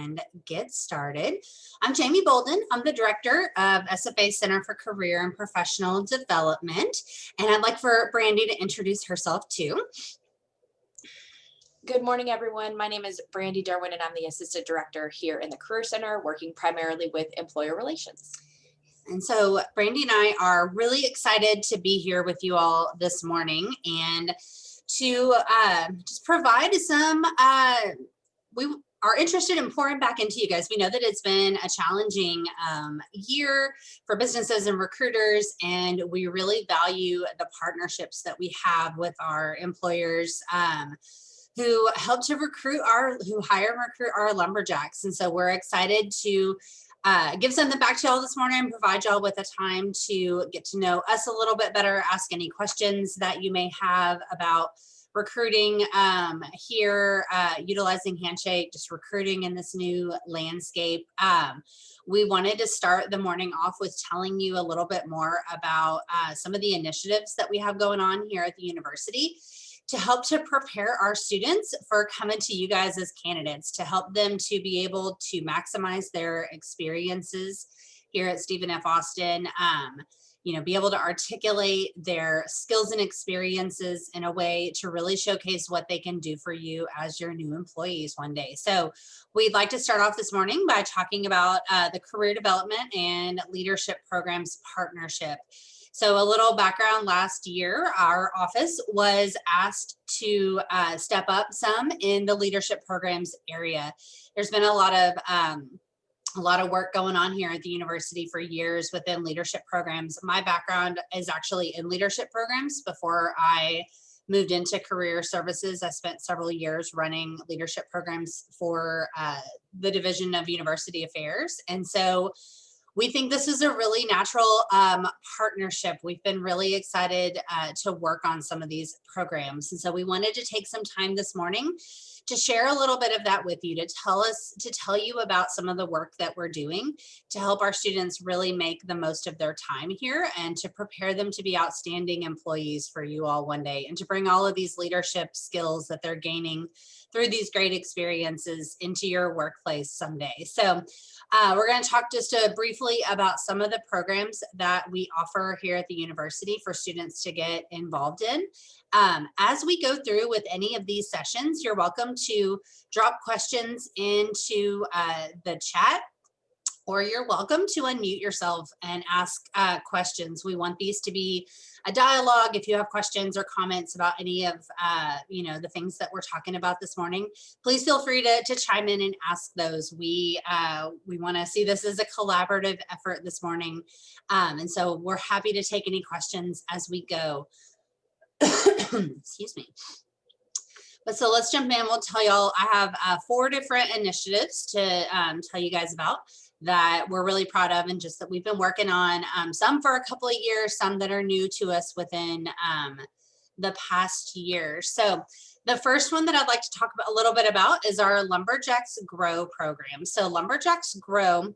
and get started. I'm Jamie Bolden. I'm the director of SFA Center for Career and Professional Development, and I'd like for Brandy to introduce herself too. Good morning, everyone. My name is Brandy Derwin, and I'm the Assistant Director here in the Career Center, working primarily with employer relations. And so Brandy and I are really excited to be here with you all this morning and to just provide some, we are interested in pouring back into you guys. We know that it's been a challenging year for businesses and recruiters, and we really value the partnerships that we have with our employers who help to who hire and recruit our Lumberjacks. And so we're excited to give something back to y'all this morning and provide y'all with a time to get to know us a little bit better, ask any questions that you may have about recruiting here, utilizing Handshake, just recruiting in this new landscape. We wanted to start the morning off with telling you a little bit more about some of the initiatives that we have going on here at the university to help to prepare our students for coming to you guys as candidates, to help them to be able to maximize their experiences here at Stephen F. Austin, be able to articulate their skills and experiences in a way to really showcase what they can do for you as your new employees one day. So we'd like to start off this morning by talking about the Career Development and Leadership Programs Partnership. So a little background: last year, our office was asked to step up some in the leadership programs area. There's been a lot of work going on here at the university for years within leadership programs. My background is actually in leadership programs. Before I moved into career services, I spent several years running leadership programs for the Division of University Affairs. And so we think this is a really natural partnership. We've been really excited to work on some of these programs. And so we wanted to take some time this morning to share a little bit of that with you, to tell you about some of the work that we're doing to help our students really make the most of their time here and to prepare them to be outstanding employees for you all one day, and to bring all of these leadership skills that they're gaining through these great experiences into your workplace someday. So we're going to talk just briefly about some of the programs that we offer here at the university for students to get involved in. As we go through with any of these sessions, you're welcome to drop questions into the chat, or you're welcome to unmute yourself and ask questions. We want these to be a dialogue. If you have questions or comments about any of the things that we're talking about this morning, please feel free to chime in and ask those. We want to see this as a collaborative effort this morning, and so we're happy to take any questions as we go. Excuse me. But so let's jump in. We'll tell y'all, I have 4 different initiatives to tell you guys about that we're really proud of, and just that we've been working on, some for a couple of years, some that are new to us within the past year. So the first one that I'd like to talk about a little bit about is our Lumberjacks Grow program. So Lumberjacks Grow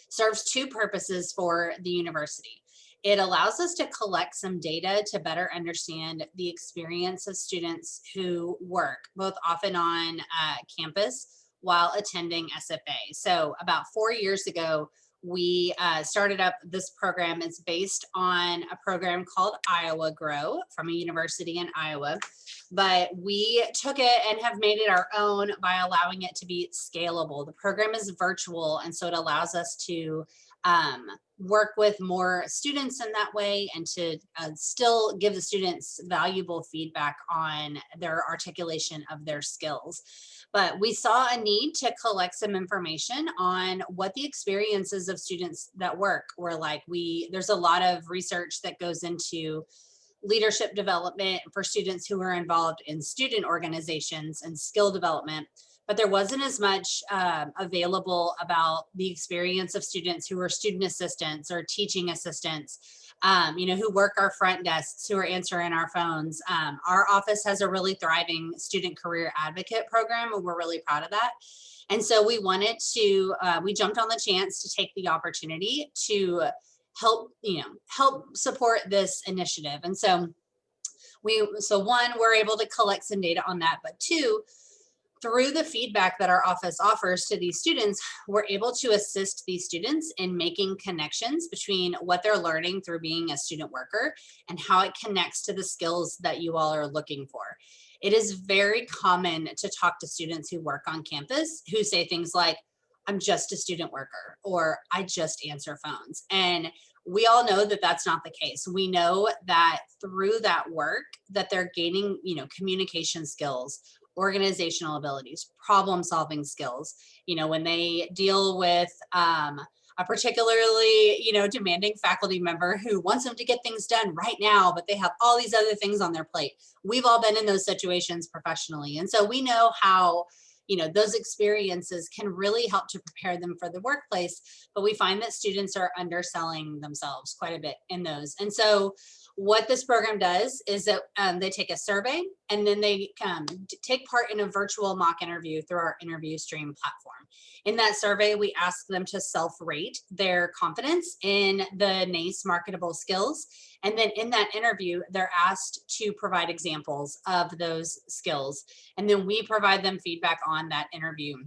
serves 2 purposes for the university. It allows us to collect some data to better understand the experience of students who work both off and on campus while attending SFA. So about 4 years ago, we started up this program. It's based on a program called Iowa Grow from a university in Iowa, but we took it and have made it our own by allowing it to be scalable. The program is virtual, and so it allows us to work with more students in that way, and to still give the students valuable feedback on their articulation of their skills. But we saw a need to collect some information on what the experiences of students that work were like. There's a lot of research that goes into leadership development for students who are involved in student organizations and skill development, but there wasn't as much available about the experience of students who are student assistants or teaching assistants, who work our front desks, who are answering our phones. Our office has a really thriving student career advocate program, and we're really proud of that. And so we wanted to, we jumped on the chance to take the opportunity to help support this initiative. And so one, we're able to collect some data on that, but 2, through the feedback that our office offers to these students, we're able to assist these students in making connections between what they're learning through being a student worker and how it connects to the skills that you all are looking for. It is very common to talk to students who work on campus who say things like, I'm just a student worker, or I just answer phones. And we all know that that's not the case. We know that through that work that they're gaining, communication skills, organizational abilities, problem solving skills. When they deal with a particularly, demanding faculty member who wants them to get things done right now, but they have all these other things on their plate. We've all been in those situations professionally. And so we know how those experiences can really help to prepare them for the workplace, but we find that students are underselling themselves quite a bit in those. And so what this program does is that they take a survey and then they take part in a virtual mock interview through our interview stream platform. In that survey, we ask them to self-rate their confidence in the NACE marketable skills. And then in that interview, they're asked to provide examples of those skills. And then we provide them feedback on that interview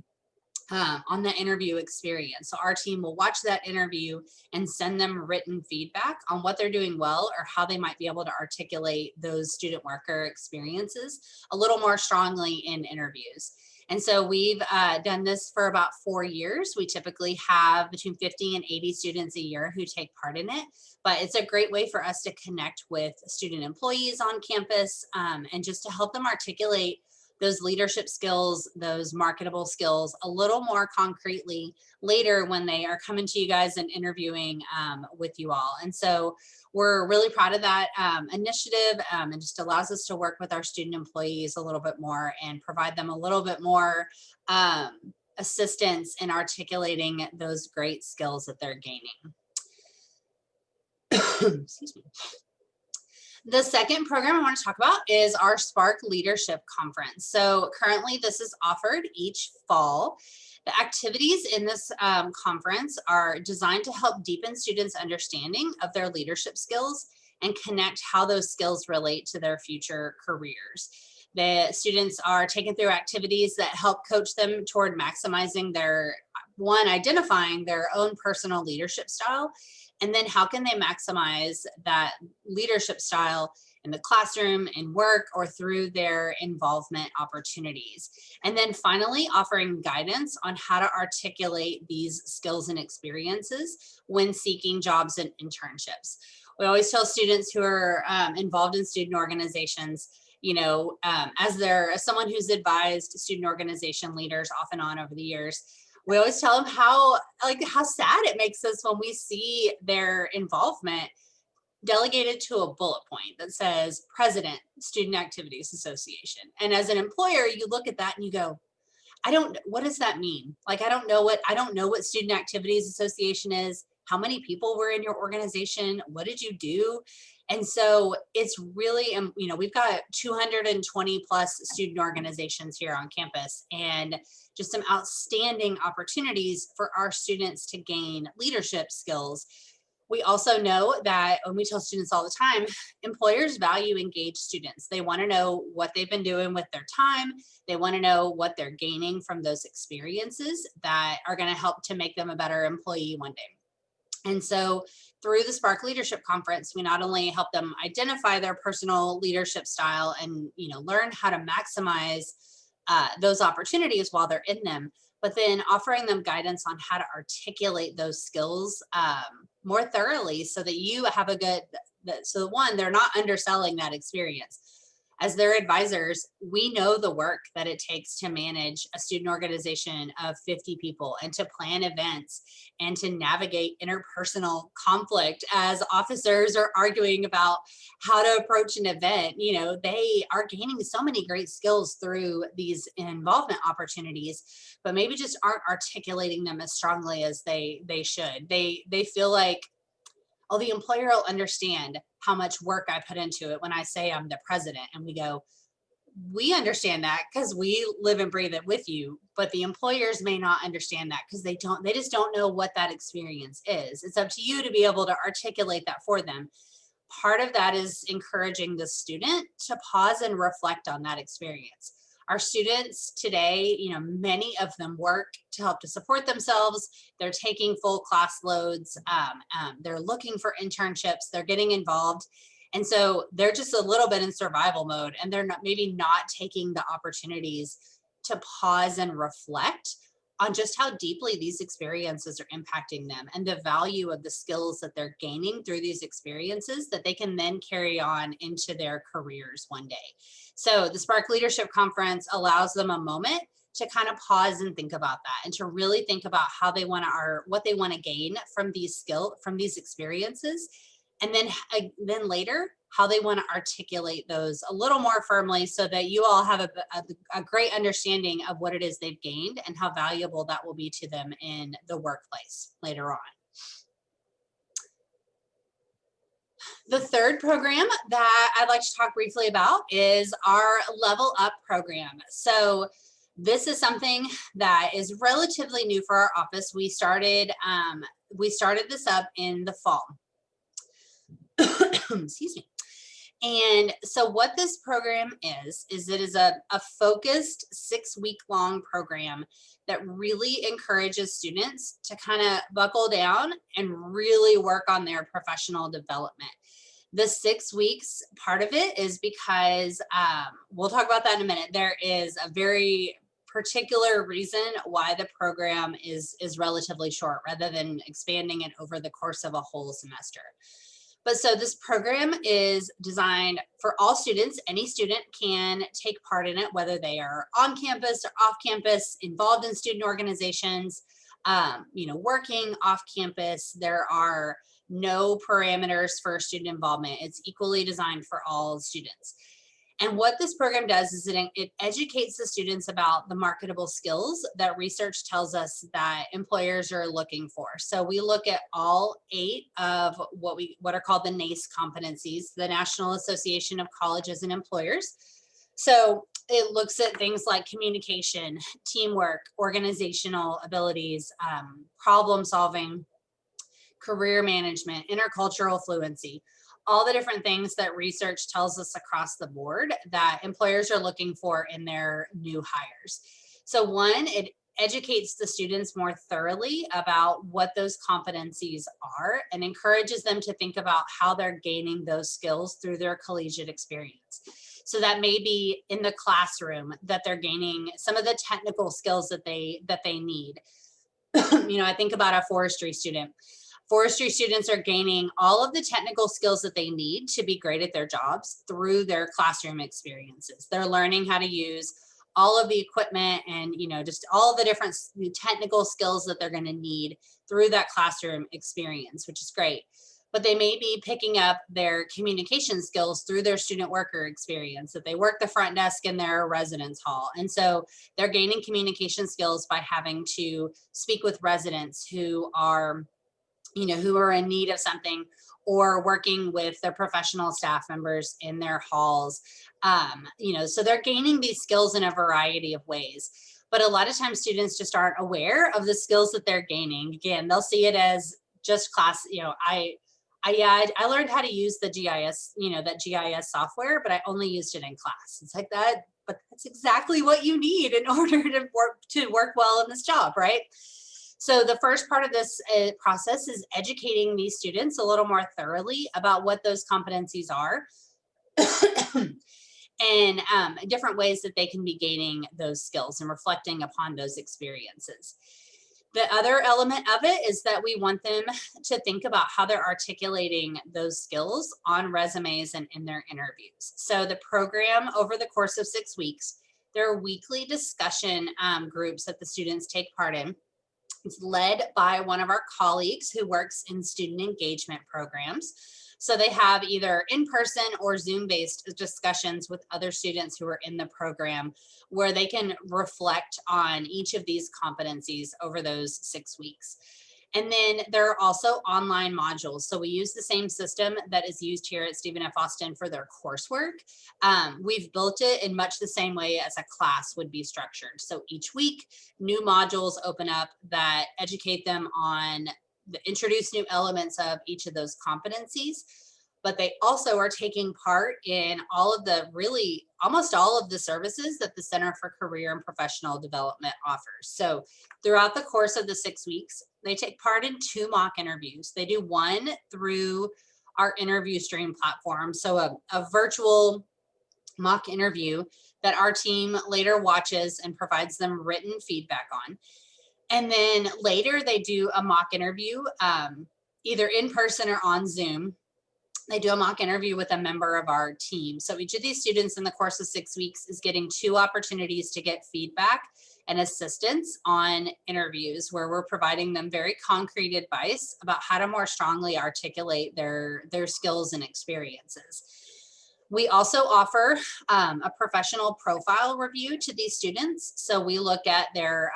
experience. So our team will watch that interview and send them written feedback on what they're doing well or how they might be able to articulate those student worker experiences a little more strongly in interviews. And so we've done this for about 4 years. We typically have between 50 and 80 students a year who take part in it, but it's a great way for us to connect with student employees on campus and just to help them articulate those leadership skills, those marketable skills a little more concretely later when they are coming to you guys and interviewing with you all. And so we're really proud of that initiative. It just allows us to work with our student employees a little bit more and provide them a little bit more assistance in articulating those great skills that they're gaining. Excuse me. The second program I want to talk about is our Spark Leadership Conference. So currently this is offered each fall. The activities in this conference are designed to help deepen students' understanding of their leadership skills and connect how those skills relate to their future careers. The students are taken through activities that help coach them toward maximizing identifying their own personal leadership style. And then how can they maximize that leadership style in the classroom, in work, or through their involvement opportunities. And then finally, offering guidance on how to articulate these skills and experiences when seeking jobs and internships. We always tell students who are involved in student organizations, as someone who's advised student organization leaders off and on over the years, we always tell them how sad it makes us when we see their involvement delegated to a bullet point that says President, Student Activities Association. And as an employer, you look at that and you go, what does that mean? I don't know what Student Activities Association is. How many people were in your organization? What did you do? And so it's really, we've got 220 plus student organizations here on campus and just some outstanding opportunities for our students to gain leadership skills. We also know that when we tell students all the time, employers value engaged students. They want to know what they've been doing with their time. They want to know what they're gaining from those experiences that are going to help to make them a better employee one day. And so through the Spark Leadership Conference, we not only help them identify their personal leadership style and learn how to maximize those opportunities while they're in them, but then offering them guidance on how to articulate those skills more thoroughly so that you have they're not underselling that experience. As their advisors, we know the work that it takes to manage a student organization of 50 people and to plan events and to navigate interpersonal conflict as officers are arguing about how to approach an event. They are gaining so many great skills through these involvement opportunities, but maybe just aren't articulating them as strongly as they should. They feel like, oh, the employer will understand how much work I put into it when I say I'm the president. And we go, we understand that because we live and breathe it with you, but the employers may not understand that because they just don't know what that experience is. It's up to you to be able to articulate that for them. Part of that is encouraging the student to pause and reflect on that experience. Our students today, many of them work to help to support themselves. They're taking full class loads. They're looking for internships. They're getting involved. And so they're just a little bit in survival mode, and they're maybe not taking the opportunities to pause and reflect on just how deeply these experiences are impacting them and the value of the skills that they're gaining through these experiences that they can then carry on into their careers one day. So the Spark Leadership Conference allows them a moment to kind of pause and think about that, and to really think about how they want to, what they want to gain from these experiences. And then later, how they want to articulate those a little more firmly so that you all have a great understanding of what it is they've gained and how valuable that will be to them in the workplace later on. The third program that I'd like to talk briefly about is our Level Up program. So this is something that is relatively new for our office. We started this up in the fall. Excuse me. And so what this program is it is a focused 6-week-long program that really encourages students to kind of buckle down and really work on their professional development. The 6 weeks part of it is because we'll talk about that in a minute. There is a very particular reason why the program is relatively short rather than expanding it over the course of a whole semester. But so this program is designed for all students. Any student can take part in it, whether they are on campus or off campus, involved in student organizations, working off campus. There are no parameters for student involvement. It's equally designed for all students. And what this program does is it educates the students about the marketable skills that research tells us that employers are looking for. So we look at all 8 of what are called the Nace Competencies, the National Association of Colleges and Employers. So it looks at things like communication, teamwork, organizational abilities, problem solving, career management, intercultural fluency, all the different things that research tells us across the board that employers are looking for in their new hires. So one, it educates the students more thoroughly about what those competencies are and encourages them to think about how they're gaining those skills through their collegiate experience. So that may be in the classroom that they're gaining some of the technical skills that they need. I think about a forestry student. Forestry students are gaining all of the technical skills that they need to be great at their jobs through their classroom experiences. They're learning how to use all of the equipment and, just all the different technical skills that they're going to need through that classroom experience, which is great. But they may be picking up their communication skills through their student worker experience, that they work the front desk in their residence hall. And so they're gaining communication skills by having to speak with residents who are in need of something, or working with their professional staff members in their halls. So they're gaining these skills in a variety of ways. But a lot of times students just aren't aware of the skills that they're gaining. Again, they'll see it as just class. I learned how to use the GIS, that GIS software, but I only used it in class. It's like that, but that's exactly what you need in order to work well in this job, right? So the first part of this process is educating these students a little more thoroughly about what those competencies are and different ways that they can be gaining those skills and reflecting upon those experiences. The other element of it is that we want them to think about how they're articulating those skills on resumes and in their interviews. So the program, over the course of 6 weeks, there are weekly discussion groups that the students take part in. It's led by one of our colleagues who works in student engagement programs. So they have either in-person or Zoom-based discussions with other students who are in the program, where they can reflect on each of these competencies over those 6 weeks. And then there are also online modules. So we use the same system that is used here at Stephen F. Austin for their coursework. We've built it in much the same way as a class would be structured. So each week, new modules open up that educate them on introduce new elements of each of those competencies. but they also are taking part in all of the almost all of the services that the Center for Career and Professional Development offers. So throughout the course of the 6 weeks, they take part in 2 mock interviews. They do one through our interview stream platform. So a virtual mock interview that our team later watches and provides them written feedback on. And then later they do a mock interview, either in person or on Zoom. They do a mock interview with a member of our team. So each of these students in the course of 6 weeks is getting 2 opportunities to get feedback and assistance on interviews, where we're providing them very concrete advice about how to more strongly articulate their skills and experiences. We also offer a professional profile review to these students. So we look at their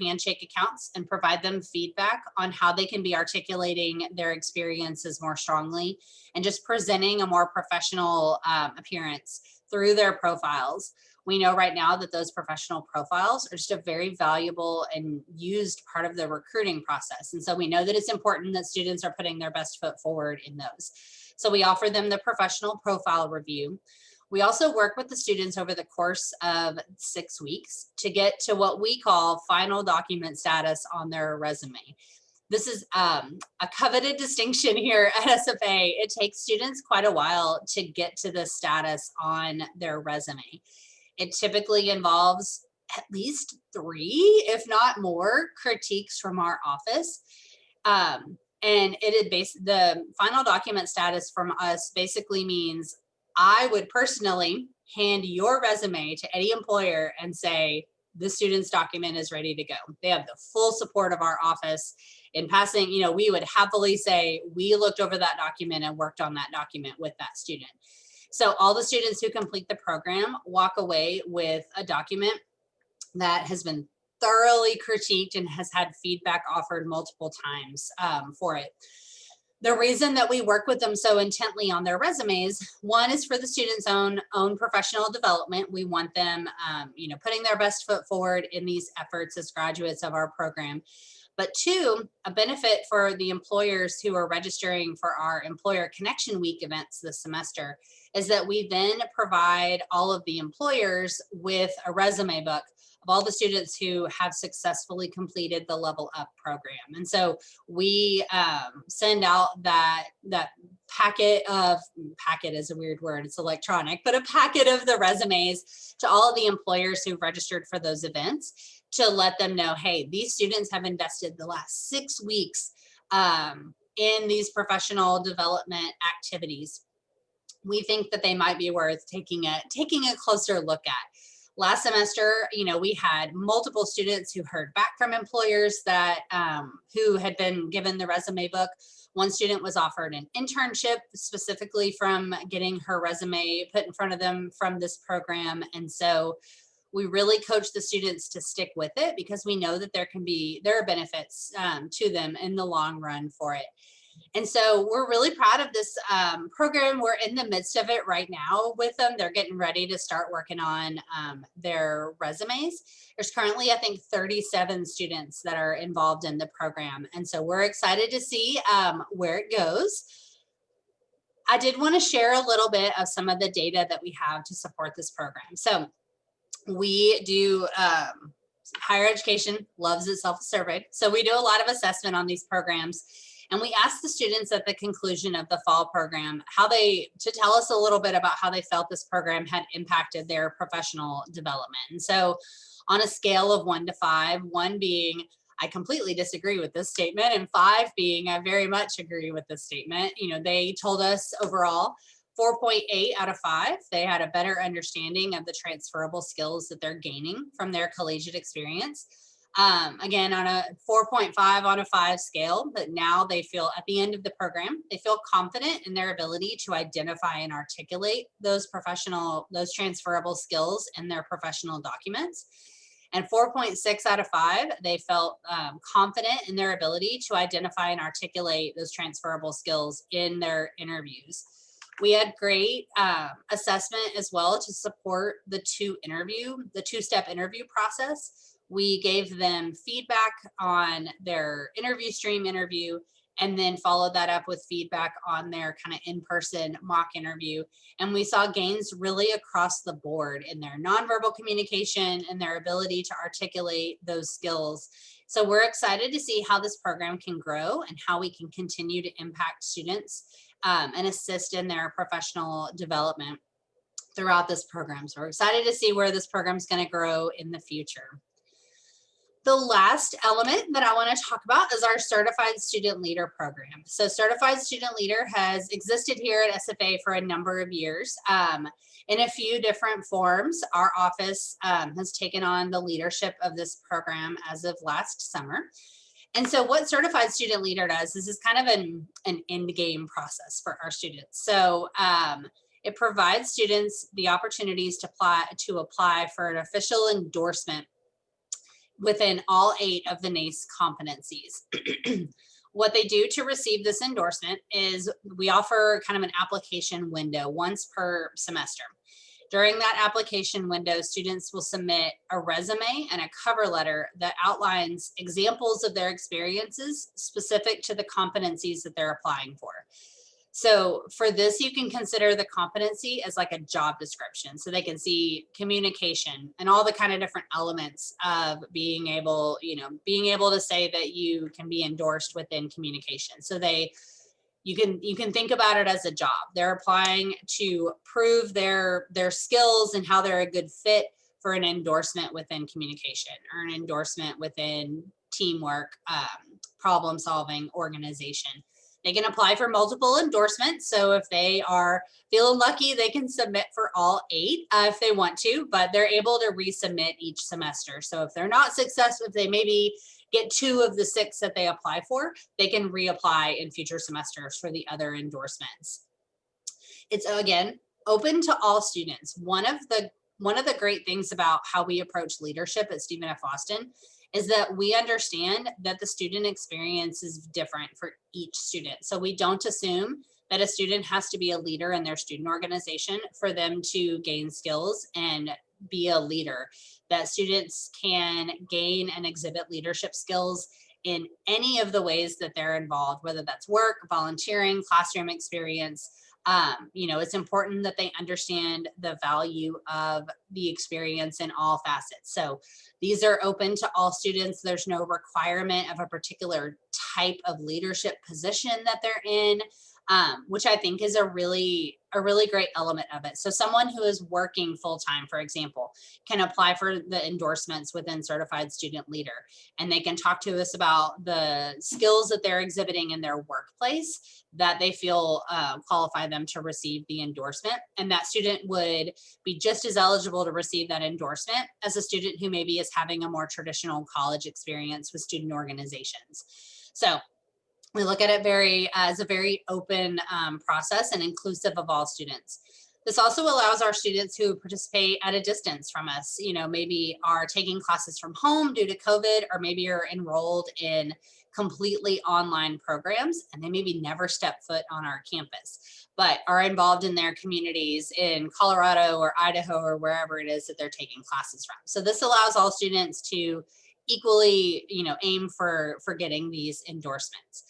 handshake accounts and provide them feedback on how they can be articulating their experiences more strongly and just presenting a more professional appearance through their profiles. We know right now that those professional profiles are just a very valuable and used part of the recruiting process. And so we know that it's important that students are putting their best foot forward in those. So we offer them the professional profile review. We also work with the students over the course of 6 weeks to get to what we call final document status on their resume. This is a coveted distinction here at SFA. It takes students quite a while to get to this status on their resume. It typically involves at least 3, if not more, critiques from our office. And the final document status from us basically means I would personally hand your resume to any employer and say, the student's document is ready to go. They have the full support of our office. In passing, we would happily say, we looked over that document and worked on that document with that student. So all the students who complete the program walk away with a document that has been thoroughly critiqued and has had feedback offered multiple times for it. The reason that we work with them so intently on their resumes, one is for the students' own professional development. We want them, putting their best foot forward in these efforts as graduates of our program. But 2, a benefit for the employers who are registering for our Employer Connection Week events this semester is that we then provide all of the employers with a resume book of all the students who have successfully completed the Level Up program. And so we send out that packet is a weird word, it's electronic, but a packet of the resumes to all of the employers who've registered for those events to let them know, hey, these students have invested the last 6 weeks in these professional development activities. We think that they might be worth taking a closer look at. Last semester, we had multiple students who heard back from employers that who had been given the resume book. One student was offered an internship specifically from getting her resume put in front of them from this program. And so we really coach the students to stick with it because we know that there are benefits to them in the long run for it. And so we're really proud of this program. We're in the midst of it right now with them. They're getting ready to start working on their resumes. There's currently, I think, 37 students that are involved in the program. And so we're excited to see where it goes. I did want to share a little bit of some of the data that we have to support this program. So we do higher education loves itself surveyed. So we do a lot of assessment on these programs. And we asked the students at the conclusion of the fall program to tell us a little bit about how they felt this program had impacted their professional development. And so on a scale of 1 to 5, 1 being, I completely disagree with this statement, and 5 being, I very much agree with this statement. They told us overall 4.8 out of 5, they had a better understanding of the transferable skills that they're gaining from their collegiate experience. Again, on a 4.5 on a 5 scale, but now they feel at the end of the program, they feel confident in their ability to identify and articulate those transferable skills in their professional documents. And 4.6 out of 5, they felt confident in their ability to identify and articulate those transferable skills in their interviews. We had great assessment as well to support the 2-step interview process. We gave them feedback on their interview stream interview and then followed that up with feedback on their kind of in-person mock interview. And we saw gains really across the board in their nonverbal communication and their ability to articulate those skills. So we're excited to see how this program can grow and how we can continue to impact students and assist in their professional development throughout this program. So we're excited to see where this program is going to grow in the future. The last element that I want to talk about is our Certified Student Leader program. So Certified Student Leader has existed here at SFA for a number of years in a few different forms. Our office has taken on the leadership of this program as of last summer. And so what Certified Student Leader does is kind of an end game process for our students. So it provides students the opportunities to apply for an official endorsement within all 8 of the Nace competencies. What they do to receive this endorsement is we offer kind of an application window once per semester. During that application window, students will submit a resume and a cover letter that outlines examples of their experiences specific to the competencies that they're applying for. So for this, you can consider the competency as like a job description. So they can see communication and all the kind of different elements of being able to say that you can be endorsed within communication. So you can think about it as a job. They're applying to prove their skills and how they're a good fit for an endorsement within communication or an endorsement within teamwork, problem solving, organization. They can apply for multiple endorsements. So if they are feeling lucky, they can submit for all 8 if they want to, but they're able to resubmit each semester. So if they're not successful, if they maybe get 2 of the 6 that they apply for, they can reapply in future semesters for the other endorsements. It's, again, open to all students. One of the great things about how we approach leadership at Stephen F. Austin is that we understand that the student experience is different for each student. So we don't assume that a student has to be a leader in their student organization for them to gain skills and be a leader. That students can gain and exhibit leadership skills in any of the ways that they're involved, whether that's work, volunteering, classroom experience. It's important that they understand the value of the experience in all facets. So these are open to all students. There's no requirement of a particular type of leadership position that they're in, which I think is a really great element of it. So someone who is working full-time, for example, can apply for the endorsements within Certified Student Leader, and they can talk to us about the skills that they're exhibiting in their workplace that they feel qualify them to receive the endorsement. And that student would be just as eligible to receive that endorsement as a student who maybe is having a more traditional college experience with student organizations. So we look at it as a very open process and inclusive of all students. This also allows our students who participate at a distance from us, maybe are taking classes from home due to COVID, or maybe are enrolled in completely online programs and they maybe never step foot on our campus, but are involved in their communities in Colorado or Idaho or wherever it is that they're taking classes from. So this allows all students to equally, aim for getting these endorsements.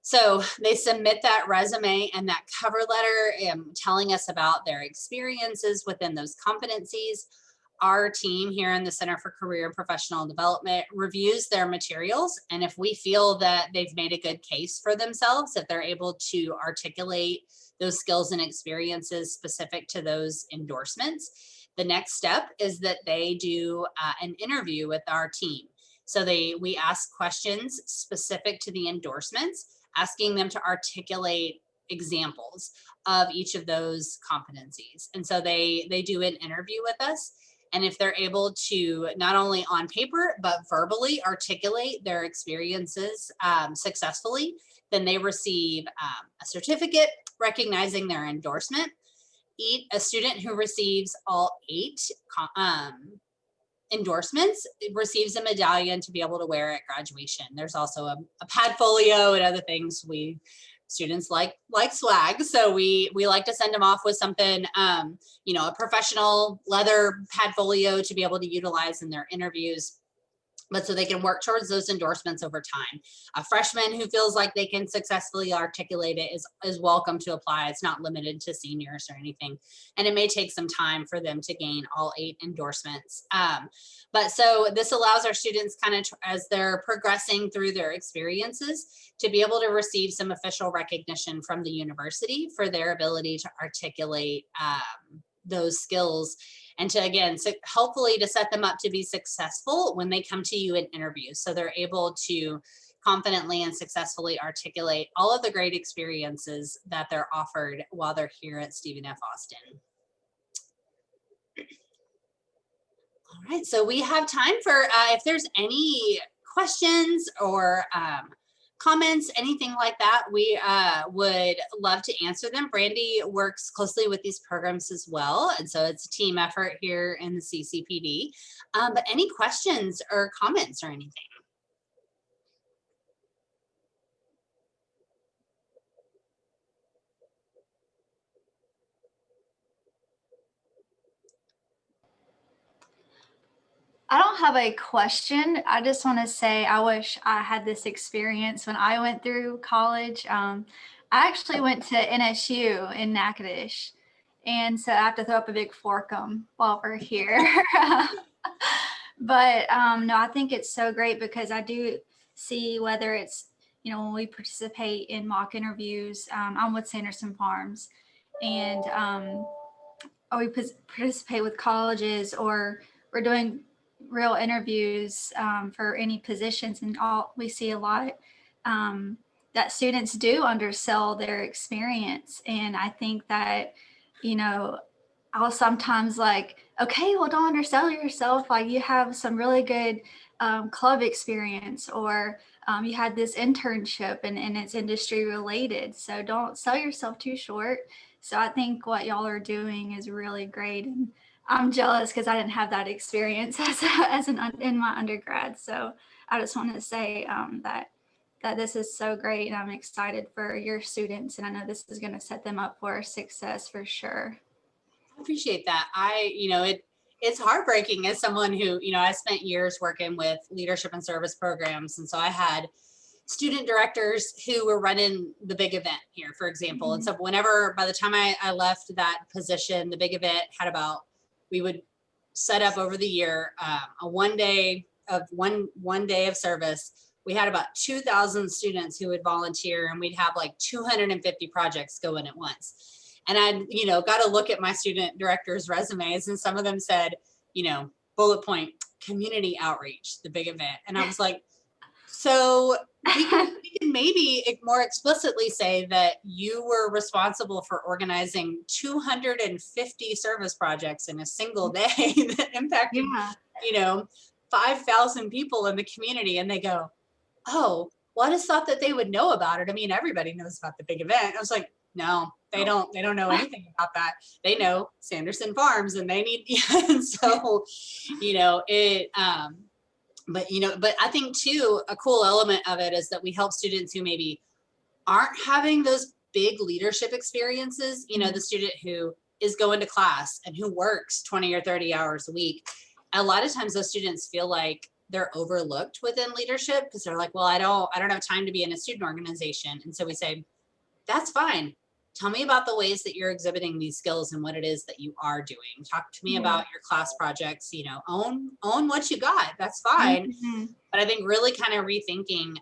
So they submit that resume and that cover letter telling us about their experiences within those competencies. Our team here in the Center for Career and Professional Development reviews their materials. And if we feel that they've made a good case for themselves, if they're able to articulate those skills and experiences specific to those endorsements, the next step is that they do an interview with our team. So we ask questions specific to the endorsements, asking them to articulate examples of each of those competencies. And so they do an interview with us. And if they're able to not only on paper, but verbally articulate their experiences successfully, then they receive a certificate recognizing their endorsement. A student who receives all 8 endorsements receives a medallion to be able to wear at graduation. There's also a padfolio and other things. Students like swag, so we like to send them off with something, a professional leather padfolio to be able to utilize in their interviews. but so they can work towards those endorsements over time. A freshman who feels like they can successfully articulate it is welcome to apply. It's not limited to seniors or anything. And it may take some time for them to gain all 8 endorsements. But so this allows our students kind of, as they're progressing through their experiences, to be able to receive some official recognition from the university for their ability to articulate those skills, and to, again, so hopefully to set them up to be successful when they come to you in interviews. So they're able to confidently and successfully articulate all of the great experiences that they're offered while they're here at Stephen F. Austin. All right, so we have time for if there's any questions or comments, anything like that, we would love to answer them. Brandy works closely with these programs as well, and so it's a team effort here in the CCPD. But any questions or comments or anything? I don't have a question. I just want to say I wish I had this experience when I went through college. I actually went to NSU in Natchitoches, and so I have to throw up a big forkum while we're here. But no, I think it's so great because I do see whether it's, when we participate in mock interviews, I'm with Sanderson Farms, and or we participate with colleges, or we're doing real interviews for any positions, and we see a lot that students do undersell their experience. And I think that, I'll sometimes like, okay, well, don't undersell yourself. Like, you have some really good club experience, or you had this internship and it's industry related. So don't sell yourself too short. So I think what y'all are doing is really great. And I'm jealous because I didn't have that experience in my undergrad. So I just want to say that this is so great, and I'm excited for your students, and I know this is going to set them up for success for sure. I appreciate that. It's heartbreaking as someone who, I spent years working with leadership and service programs, and so I had student directors who were running the big event here, for example. Mm-hmm. And so by the time I left that position, the big event had we would set up over the year a one day of service. We had about 2,000 students who would volunteer, and we'd have like 250 projects going at once. And I, got to look at my student directors' resumes, and some of them said, bullet point, community outreach, the big event. And I was like, so we can maybe more explicitly say that you were responsible for organizing 250 service projects in a single day that impacted, 5,000 people in the community. And they go, oh, well, I just thought that they would know about it. I mean, everybody knows about the big event. I was like, no, they don't know anything about that. They know Sanderson Farms, and they need, and so, but I think too, a cool element of it is that we help students who maybe aren't having those big leadership experiences, the student who is going to class and who works 20 or 30 hours a week. A lot of times those students feel like they're overlooked within leadership because they're like, well, I don't have time to be in a student organization. And so we say, that's fine. Tell me about the ways that you're exhibiting these skills and what it is that you are doing. Talk to me about your class projects, own what you got. That's fine. Mm-hmm. But I think really kind of rethinking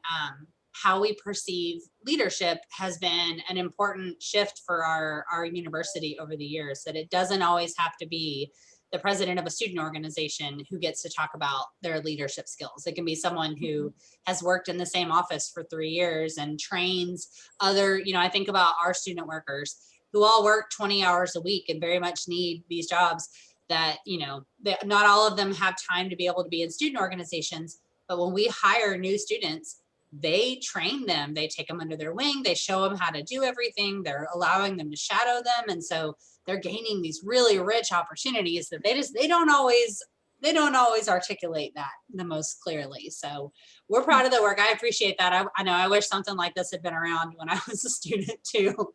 how we perceive leadership has been an important shift for our university over the years, that it doesn't always have to be the president of a student organization who gets to talk about their leadership skills. It can be someone who has worked in the same office for 3 years and trains other, I think about our student workers who all work 20 hours a week and very much need these jobs that, not all of them have time to be able to be in student organizations. But when we hire new students, they train them, they take them under their wing, they show them how to do everything, they're allowing them to shadow them. And so they're gaining these really rich opportunities that they don't always they don't always articulate that the most clearly. So we're proud of the work. I appreciate that. I know I wish something like this had been around when I was a student too.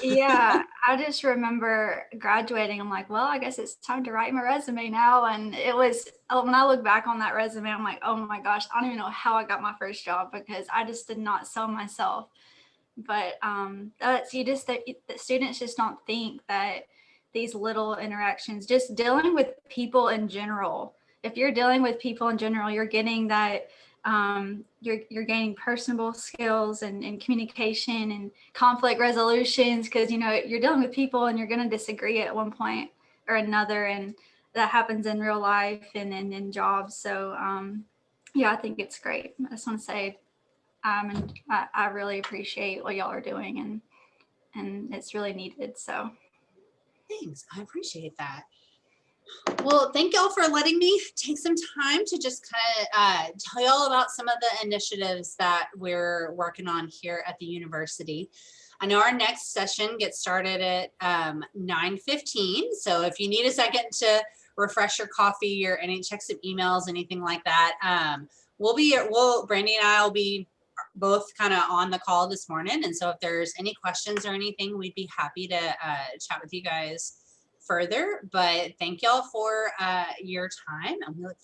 Yeah, I just remember graduating. I'm like, well, I guess it's time to write my resume now. And it was, when I look back on that resume, I'm like, oh my gosh, I don't even know how I got my first job because I just did not sell myself. But that's, the students just don't think that these little interactions, just dealing with people in general. If you're dealing with people in general, you're getting that, you're gaining personable skills and communication and conflict resolutions, because you're dealing with people and you're going to disagree at one point or another, and that happens in real life and in jobs. So yeah, I think it's great. I just want to say and I really appreciate what y'all are doing, and it's really needed. So Thanks. I appreciate that. Well, thank y'all for letting me take some time to just kind of tell y'all about some of the initiatives that we're working on here at the university. I know our next session gets started at 9:15. So if you need a second to refresh your coffee or any check some emails, anything like that, Brandy and I will be both kind of on the call this morning. And so if there's any questions or anything, we'd be happy to chat with you guys further. But thank y'all for your time, and we look